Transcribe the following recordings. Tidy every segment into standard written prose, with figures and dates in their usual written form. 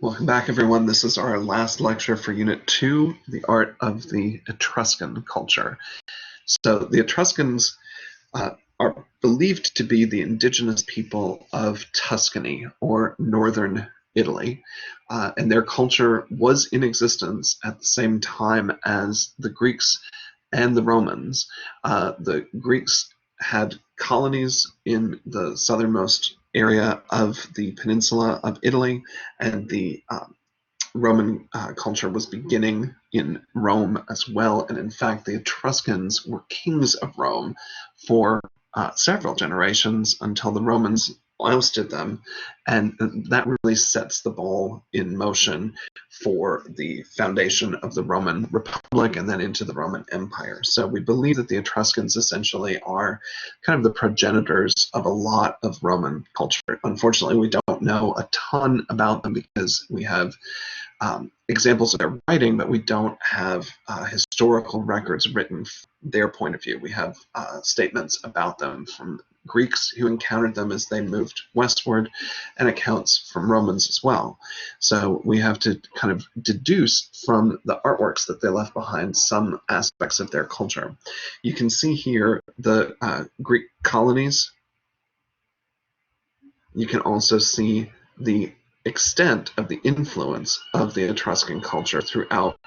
Welcome back, everyone. This is our last lecture for Unit 2, the art of the Etruscan culture. So the Etruscans are believed to be the indigenous people of Tuscany, or northern Italy, and their culture was in existence at the same time as the Greeks and the Romans. The Greeks had colonies in the southernmost area of the peninsula of Italy, and the Roman culture was beginning in Rome as well. And in fact, the Etruscans were kings of Rome for several generations until the Romans ousted them. And that really sets the ball in motion for the foundation of the Roman Republic and then into the Roman Empire. So we believe that the Etruscans essentially are kind of the progenitors of a lot of Roman culture. Unfortunately, we don't know a ton about them because we have examples of their writing, but we don't have historical records written from their point of view. We have statements about them from Greeks who encountered them as they moved westward, and accounts from Romans as well. So we have to kind of deduce from the artworks that they left behind some aspects of their culture. You can see here the Greek colonies. You can also see the extent of the influence of the Etruscan culture throughout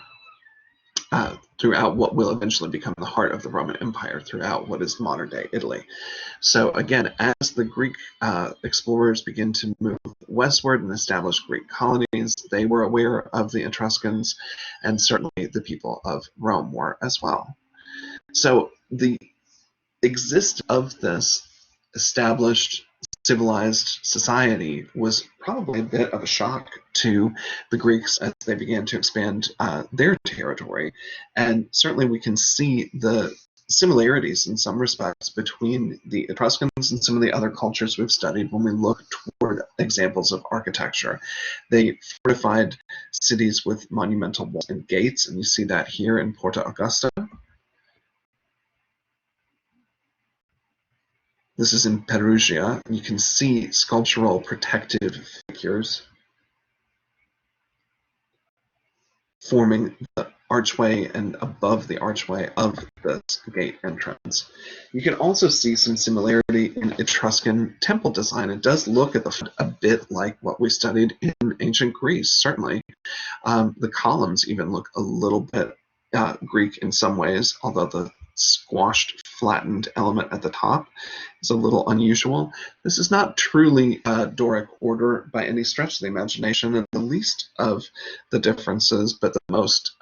what will eventually become the heart of the Roman Empire, throughout what is modern-day Italy. So again, as the Greek explorers begin to move westward and establish Greek colonies, they were aware of the Etruscans, and certainly the people of Rome were as well. So the existence of this established civilized society was probably a bit of a shock to the Greeks as they began to expand their territory. And certainly we can see the similarities in some respects between the Etruscans and some of the other cultures we've studied when we look toward examples of architecture. They fortified cities with monumental walls and gates, and you see that here in Porta Augusta. This is in Perugia. You can see sculptural protective figures forming the archway and above the archway of this gate entrance. You can also see some similarity in Etruscan temple design. It does look at the front a bit like what we studied in ancient Greece, certainly. The columns even look a little bit Greek in some ways, although the squashed, flattened element at the top is a little unusual. This is not truly Doric order by any stretch of the imagination, and the least of the differences, but the most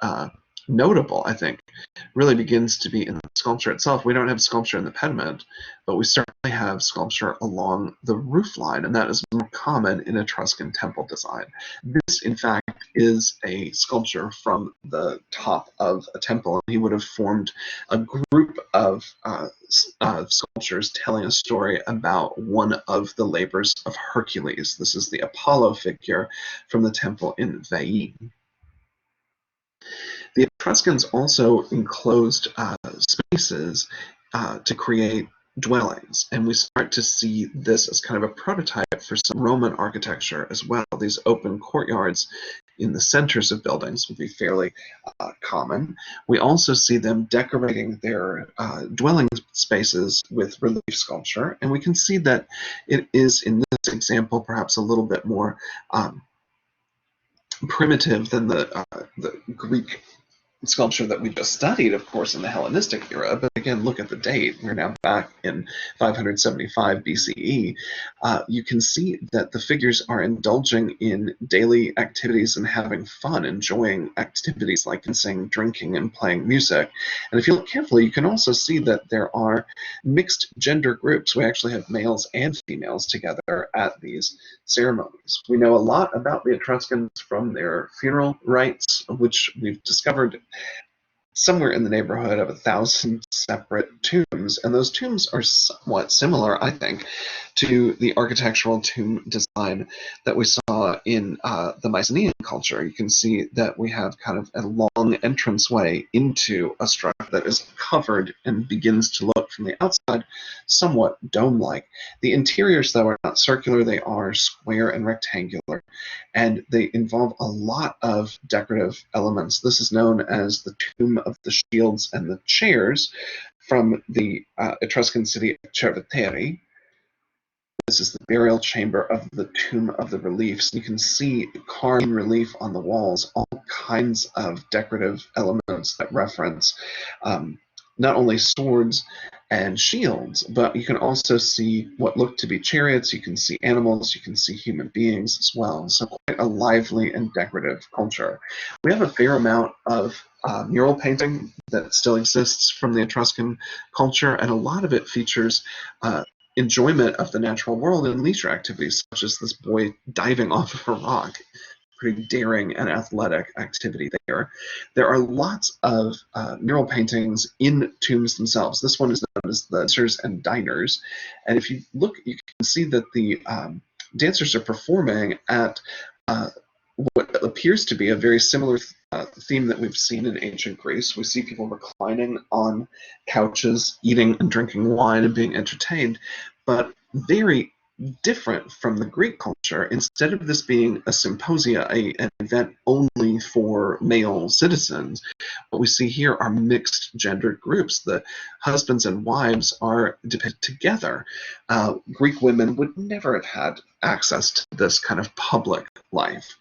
notable, I think, really begins to be in the sculpture itself. We don't have sculpture in the pediment, but we certainly have sculpture along the roof line, and that is more common in Etruscan temple design. This, in fact, is a sculpture from the top of a temple. He would have formed a group of sculptures telling a story about one of the labors of Hercules. This is the Apollo figure from the temple in Veii. The Etruscans also enclosed spaces to create dwellings, and we start to see this as kind of a prototype for some Roman architecture as well. These open courtyards in the centers of buildings would be fairly common. We also see them decorating their dwelling spaces with relief sculpture, and we can see that it is, in this example, perhaps a little bit more primitive than the Greek sculpture that we just studied, of course, in the Hellenistic era. But again, look at the date. We're now back in 575 BCE. You can see that the figures are indulging in daily activities and having fun, enjoying activities like dancing, drinking, and playing music. And if you look carefully, you can also see that there are mixed gender groups. We actually have males and females together at these ceremonies. We know a lot about the Etruscans from their funeral rites, which we've discovered somewhere in the neighborhood of 1,000 separate tombs, and those tombs are somewhat similar, I think, to the architectural tomb design that we saw in the Mycenaean culture. You can see that we have kind of a long entranceway into a structure that is covered and begins to look from the outside somewhat dome-like. The interiors, though, are not circular. They are square and rectangular, and they involve a lot of decorative elements. This is known as the Tomb of the Shields and the Chairs from the Etruscan city of Cervitary. This is the burial chamber of the Tomb of the Reliefs. You can see carved in relief on the walls all kinds of decorative elements that reference not only swords and shields, but you can also see what look to be chariots, you can see animals, you can see human beings as well. So quite a lively and decorative culture. We have a fair amount of mural painting that still exists from the Etruscan culture, and a lot of it features enjoyment of the natural world and leisure activities, such as this boy diving off of a rock. Pretty daring and athletic activity there. There are lots of mural paintings in tombs themselves. This one is known as the Dancers and Diners. And if you look, you can see that the dancers are performing at what appears to be a very similar theme that we've seen in ancient Greece. We see people reclining on couches, eating and drinking wine and being entertained, but very different from the Greek culture. Instead of this being a symposia, an event only for male citizens, what we see here are mixed gendered groups. The husbands and wives are depicted together. Greek women would never have had access to this kind of public life.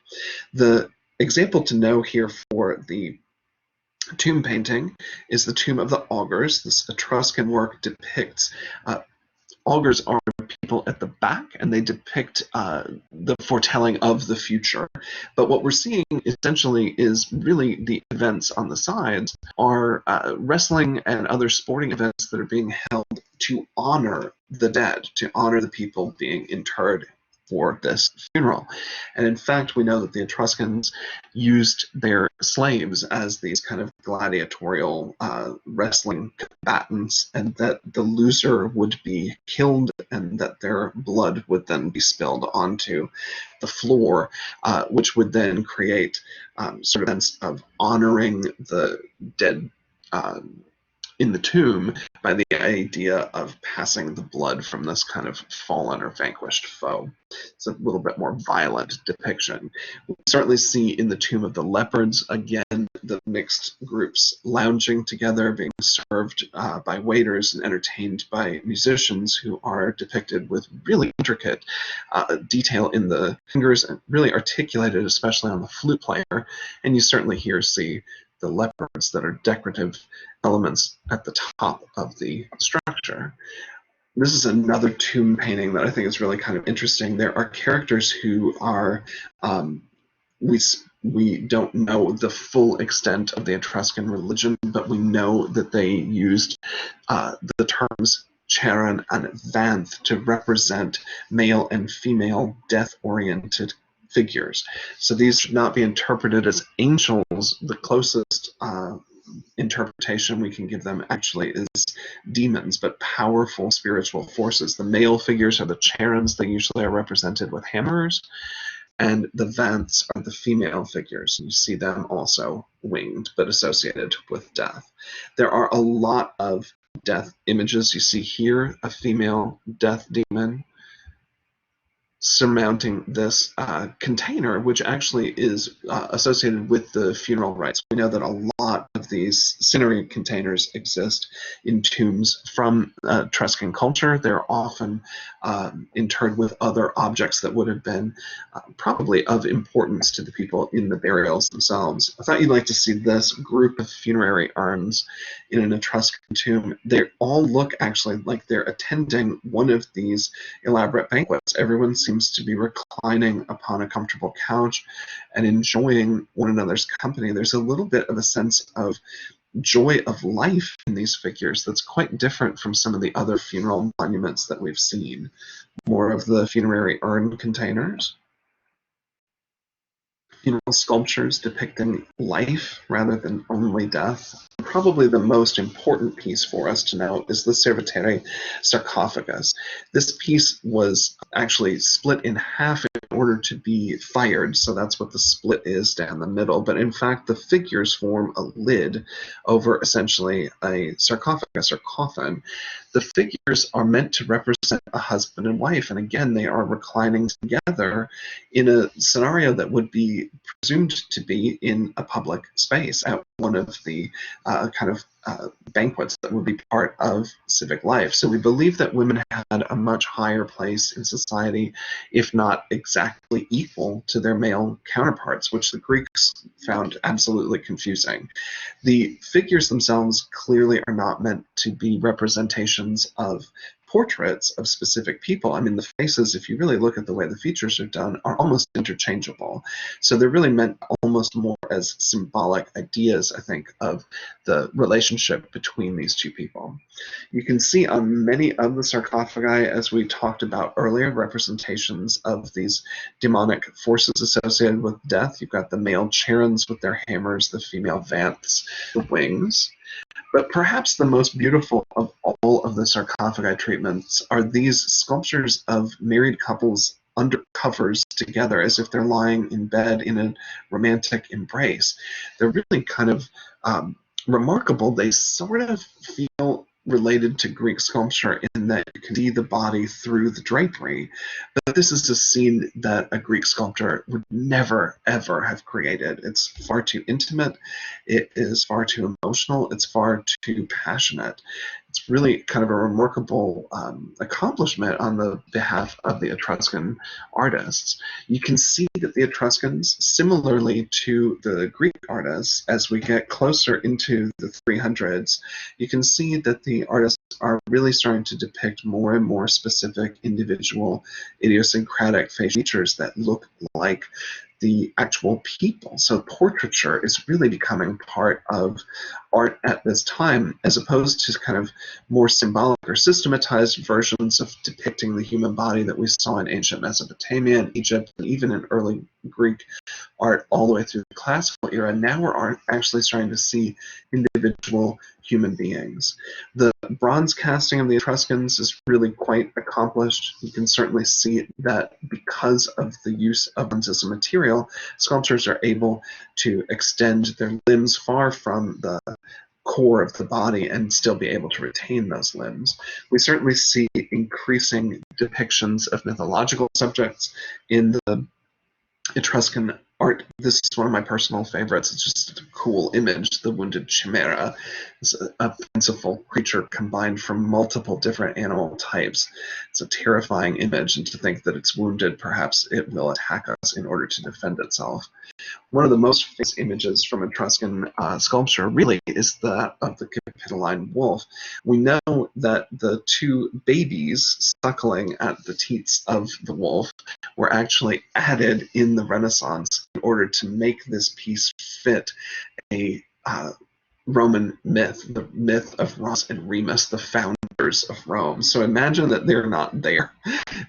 The example to know here for the tomb painting is the Tomb of the Augers. This Etruscan work depicts Augers are people at the back, and they depict the foretelling of the future. But what we're seeing essentially is really the events on the sides are wrestling and other sporting events that are being held to honor the dead, to honor the people being interred for this funeral. And in fact, we know that the Etruscans used their slaves as these kind of gladiatorial wrestling combatants, and that the loser would be killed and that their blood would then be spilled onto the floor, which would then create sort of a sense of honoring the dead in the tomb by the idea of passing the blood from this kind of fallen or vanquished foe. It's a little bit more violent depiction. We certainly see in the Tomb of the Leopards, again, the mixed groups lounging together, being served by waiters and entertained by musicians who are depicted with really intricate detail in the fingers and really articulated, especially on the flute player. And you certainly here see the leopards that are decorative elements at the top of the structure. This is another tomb painting that I think is really kind of interesting. There are characters who are, we don't know the full extent of the Etruscan religion, but we know that they used the terms charon and vanth to represent male and female death-oriented figures. So these should not be interpreted as angels. The closest interpretation we can give them actually is demons, but powerful spiritual forces. The male figures are the charons. They usually are represented with hammers, and the vanths are the female figures. You see them also winged, but associated with death. There are a lot of death images. You see here a female death demon surmounting this container, which actually is associated with the funeral rites. We know that a lot of these cinerary containers exist in tombs from Etruscan culture. They're often interred with other objects that would have been probably of importance to the people in the burials themselves. I thought you'd like to see this group of funerary urns in an Etruscan tomb. They all look actually like they're attending one of these elaborate banquets. Everyone seems to be reclining upon a comfortable couch and enjoying one another's company. There's a little bit of a sense of joy of life in these figures that's quite different from some of the other funeral monuments that we've seen. More of the funerary urn containers. Funeral sculptures depicting life rather than only death. Probably the most important piece for us to know is the Cervitary Sarcophagus. This piece was actually split in half in order to be fired, so that's what the split is down the middle. But in fact, the figures form a lid over essentially a sarcophagus or coffin. The figures are meant to represent a husband and wife, and again, they are reclining together in a scenario that would be presumed to be in a public space at one of the banquets that would be part of civic life. So we believe that women had a much higher place in society, if not exactly equal to their male counterparts, which the Greeks found absolutely confusing. The figures themselves clearly are not meant to be representations of portraits of specific people. I mean, the faces, if you really look at the way the features are done, are almost interchangeable. So they're really meant almost more as symbolic ideas, I think, of the relationship between these two people. You can see on many of the sarcophagi, as we talked about earlier, representations of these demonic forces associated with death. You've got the male Charons with their hammers, the female Vanths, the wings. But perhaps the most beautiful of all of the sarcophagi treatments are these sculptures of married couples under covers together as if they're lying in bed in a romantic embrace. They're really kind of remarkable. They sort of feel related to Greek sculpture in that you can see the body through the drapery, but this is a scene that a Greek sculptor would never, ever have created. It's far too intimate, it is far too emotional, it's far too passionate. It's really kind of a remarkable accomplishment on the behalf of the Etruscan artists. You can see that the Etruscans, similarly to the Greek artists, as we get closer into the 300s, you can see that the artists are really starting to depict more and more specific individual idiosyncratic facial features that look like the actual people. So portraiture is really becoming part of art at this time, as opposed to kind of more symbolic or systematized versions of depicting the human body that we saw in ancient Mesopotamia and Egypt, and even in early Greek art all the way through the classical era. Now we're actually starting to see individual human beings. The bronze casting of the Etruscans is really quite accomplished. You can certainly see that because of the use of bronze as a material, sculptors are able to extend their limbs far from the core of the body and still be able to retain those limbs. We certainly see increasing depictions of mythological subjects in the Etruscan art. This is one of my personal favorites. It's just a cool image. The Wounded Chimera is a fanciful creature combined from multiple different animal types. It's a terrifying image, and to think that it's wounded, perhaps it will attack us in order to defend itself. One of the most famous images from Etruscan sculpture really is that of the Capitoline wolf. We know that the two babies suckling at the teats of the wolf were actually added in the Renaissance in order to make this piece fit a Roman myth, the myth of Romulus and Remus, the founders of Rome. So imagine that they're not there,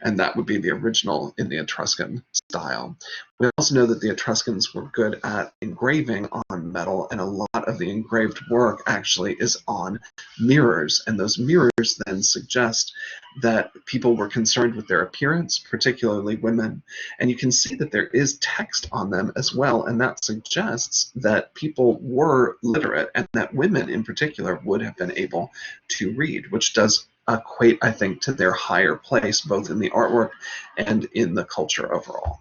and that would be the original in the Etruscan style. We also know that the Etruscans were good at engraving on metal, and a lot of the engraved work actually is on mirrors, and those mirrors then suggest that people were concerned with their appearance, particularly women. And you can see that there is text on them as well, and that suggests that people were literate and that women in particular would have been able to read, which does equate, I think, to their higher place both in the artwork and in the culture overall.